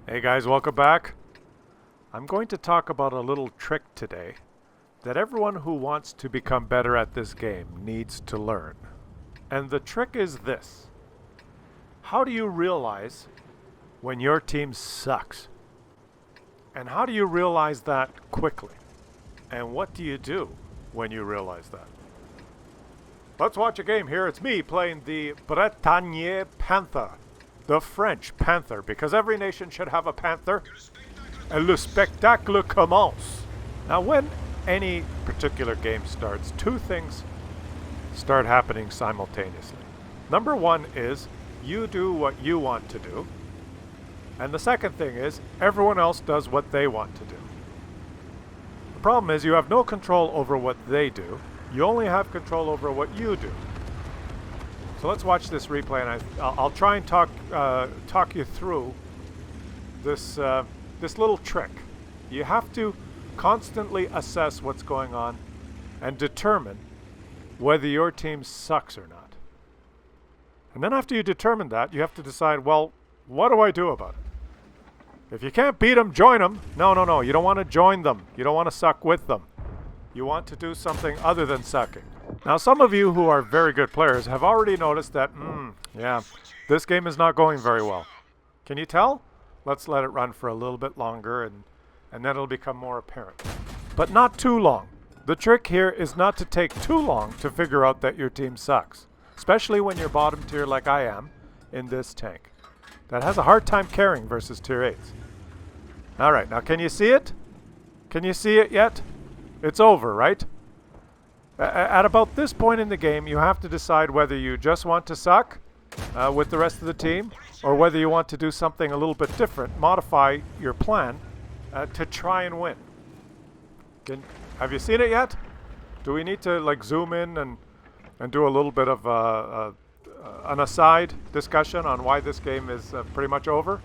Hey guys, welcome back. I'm going to talk about a little trick today that everyone who wants to become better at this game needs to learn. And the trick is this. How do you realize when your team sucks? And how do you realize that quickly? And what do you do when you realize that? Let's watch a game here. It's me playing the Bretagne Panther. The French Panther, because every nation should have a panther. And le spectacle commence. Now, when any particular game starts, two things start happening simultaneously. Number one is you do what you want to do. And the second thing is everyone else does what they want to do. The problem is you have no control over what they do. You only have control over what you do. So let's watch this replay, and I'll try and talk you through this this little trick. You have to constantly assess what's going on and determine whether your team sucks or not. And then after you determine that, you have to decide, well, what do I do about it? If you can't beat them, join them. No. You don't want to join them. You don't want to suck with them. You want to do something other than sucking. Now, some of you who are very good players have already noticed that, this game is not going very well. Can you tell? Let's let it run for a little bit longer, and then it'll become more apparent. But not too long. The trick here is not to take too long to figure out that your team sucks, especially when you're bottom tier like I am in this tank that has a hard time carrying versus tier 8s. All right, now can you see it? Can you see it yet? It's over, right? At about this point in the game, you have to decide whether you just want to suck with the rest of the team, or whether you want to do something a little bit different, modify your plan to try and win. Have you seen it yet? Do we need to zoom in and do a little bit of an aside discussion on why this game is pretty much over?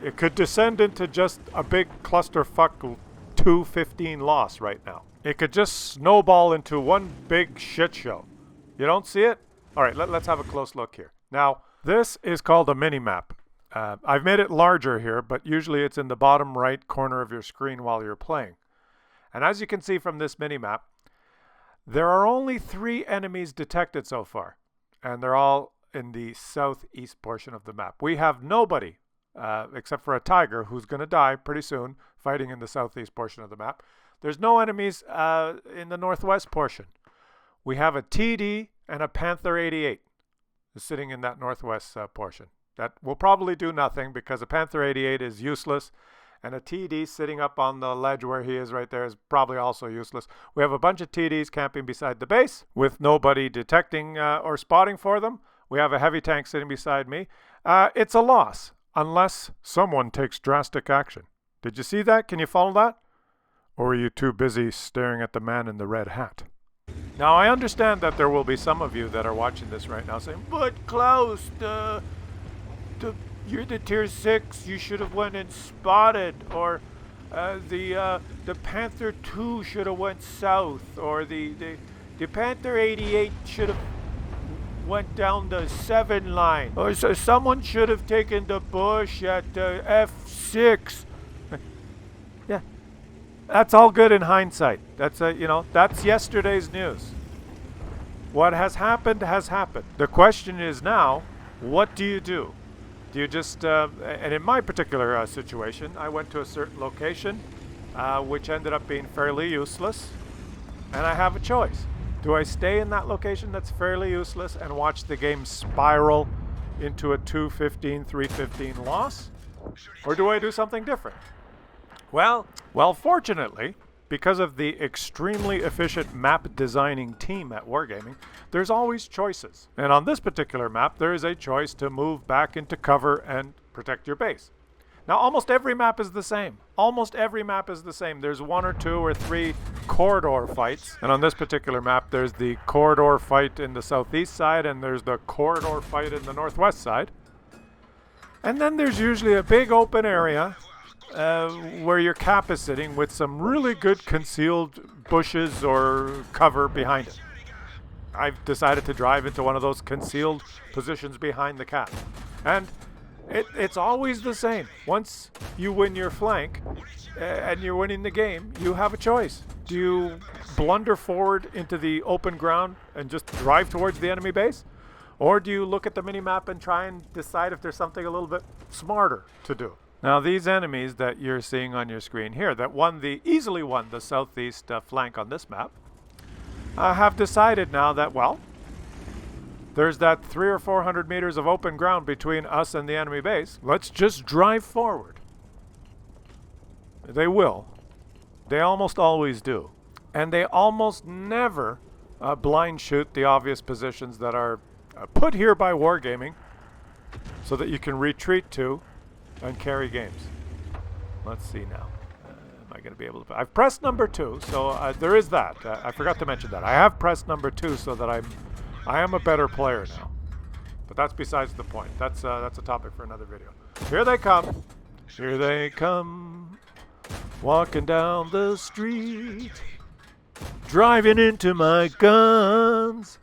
It could descend into just a big clusterfuck 2-15 loss right now. It could just snowball into one big shit show. You don't see it? All right, let's have a close look here. Now, this is called a mini-map. I've made it larger here, but usually it's in the bottom right corner of your screen while you're playing. And as you can see from this mini-map, there are only 3 enemies detected so far, and they're all in the southeast portion of the map. We have nobody, except for a tiger who's going to die pretty soon, fighting in the southeast portion of the map. There's no enemies in the northwest portion. We have a TD and a Panther 88 sitting in that northwest portion. That will probably do nothing because a Panther 88 is useless, and a TD sitting up on the ledge where he is right there is probably also useless. We have a bunch of TDs camping beside the base with nobody detecting or spotting for them. We have a heavy tank sitting beside me. It's a loss unless someone takes drastic action. Did you see that? Can you follow that? Or are you too busy staring at the man in the red hat? Now, I understand that there will be some of you that are watching this right now saying, but Klaus, you're the tier 6, you should have went and spotted, or the Panther 2 should have went south, or the Panther 88 should have went down the 7 line, or so someone should have taken the bush at F6. Yeah. That's all good in hindsight. That's that's yesterday's news. What has happened has happened. The question is now, what do you do? Do you just and in my particular situation, I went to a certain location, which ended up being fairly useless, and I have a choice. Do I stay in that location that's fairly useless and watch the game spiral into a 2-15, 3-15 loss, or do I do something different? Well, fortunately, because of the extremely efficient map designing team at Wargaming, there's always choices. And on this particular map, there is a choice to move back into cover and protect your base. Now, almost every map is the same. Almost every map is the same. There's 1 or 2 or 3 corridor fights. And on this particular map, there's the corridor fight in the southeast side, and there's the corridor fight in the northwest side. And then there's usually a big open area where your cap is sitting with some really good concealed bushes or cover behind it. I've decided to drive into one of those concealed positions behind the cap. And It's always the same. Once you win your flank and you're winning the game, you have a choice. Do you blunder forward into the open ground and just drive towards the enemy base? Or do you look at the minimap and try and decide if there's something a little bit smarter to do? Now, these enemies that you're seeing on your screen here that easily won the southeast flank on this map have decided now that, well, there's that 300 or 400 meters of open ground between us and the enemy base. Let's just drive forward. They will. They almost always do. And they almost never blind shoot the obvious positions that are put here by Wargaming so that you can retreat to and carry games. Let's see now. Am I going to be able to... I've pressed number 2, so there is that. I forgot to mention that. I have pressed number 2 so that I am a better player now. But that's besides the point. That's a topic for another video. Here they come. Here they come. Walking down the street. Driving into my guns.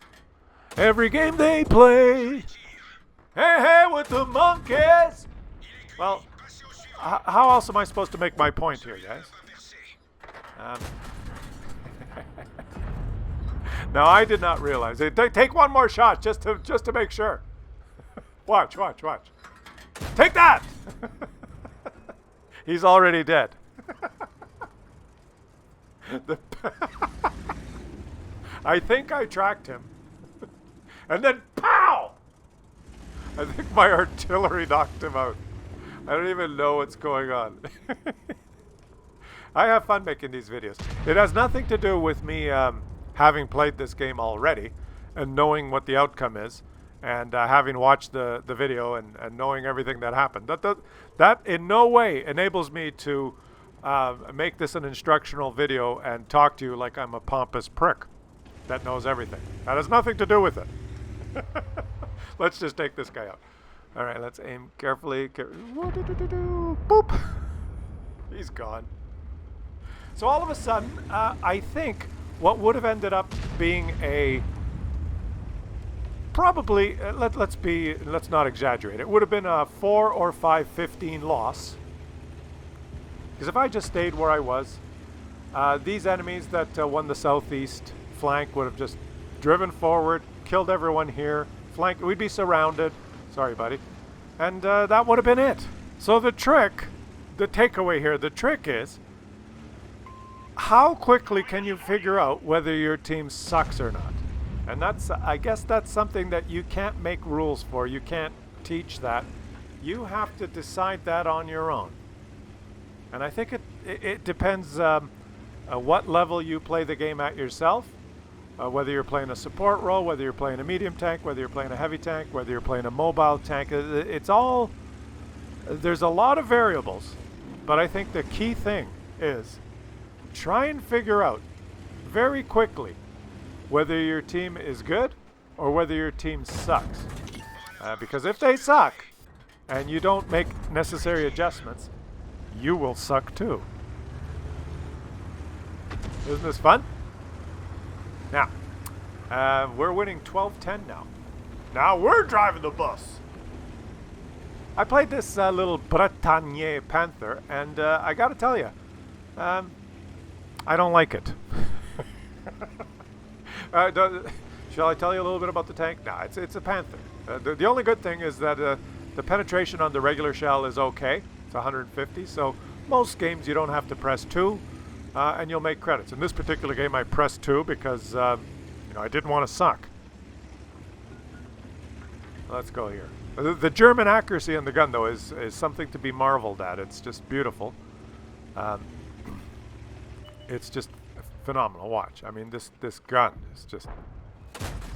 Every game they play. Hey, hey, with the monkeys. Well, how else am I supposed to make my point here, guys? Now, I did not realize. Take one more shot just to make sure. Watch. Take that! He's already dead. I think I tracked him. And then, pow! I think my artillery knocked him out. I don't even know what's going on. I have fun making these videos. It has nothing to do with me having played this game already and knowing what the outcome is and having watched the video and knowing everything that happened. That in no way enables me to make this an instructional video and talk to you like I'm a pompous prick that knows everything. That has nothing to do with it. Let's just take this guy out. All right, let's aim carefully. Boop. He's gone. So all of a sudden, I think what would have ended up being a probably let's not exaggerate. It would have been a 4 or 5-15 loss. Because if I just stayed where I was, these enemies that won the southeast flank would have just driven forward, killed everyone here. We'd be surrounded. Sorry, buddy. And that would have been it. So the takeaway here, the trick is, how quickly can you figure out whether your team sucks or not? And I guess that's something that you can't make rules for. You can't teach that. You have to decide that on your own. And I think it depends what level you play the game at yourself. Whether you're playing a support role, whether you're playing a medium tank, whether you're playing a heavy tank, whether you're playing a mobile tank. It's all... There's a lot of variables. But I think the key thing is try and figure out very quickly whether your team is good or whether your team sucks. Because if they suck and you don't make necessary adjustments, you will suck too. Isn't this fun? Now, we're winning 12-10 now. Now we're driving the bus. I played this little Bretagne Panther, and I gotta tell you, I don't like it. Shall I tell you a little bit about the tank? No, it's a Panther. The only good thing is that the penetration on the regular shell is okay. It's 150, so most games you don't have to press 2, and you'll make credits. In this particular game, I pressed 2 because I didn't want to suck. Let's go here. The German accuracy in the gun, though, is something to be marveled at. It's just beautiful. It's just phenomenal. Watch. I mean, this gun is just...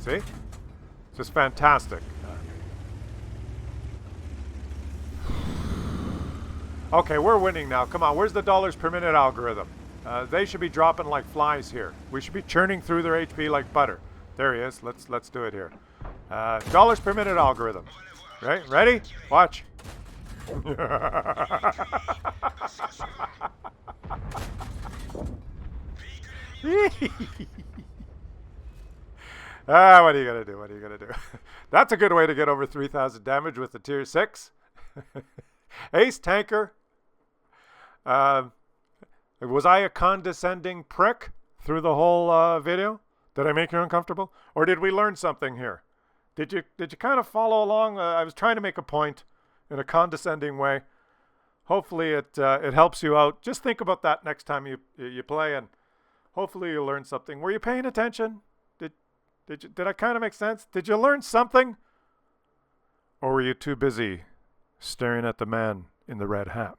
See? It's just fantastic. Okay, we're winning now. Come on, where's the dollars per minute algorithm? They should be dropping like flies here. We should be churning through their HP like butter. There he is. Let's do it here. Dollars per minute algorithm. Right? Ready? Watch. What are you gonna do? What are you gonna do? That's a good way to get over 3,000 damage with the tier 6. Ace Tanker, uh, was I a condescending prick through the whole video? Did I make you uncomfortable? Or did we learn something here? Did you kind of follow along? I was trying to make a point in a condescending way. Hopefully it helps you out. Just think about that next time you play, and hopefully you learn something. Were you paying attention? Did I kind of make sense? Did you learn something? Or were you too busy staring at the man in the red hat?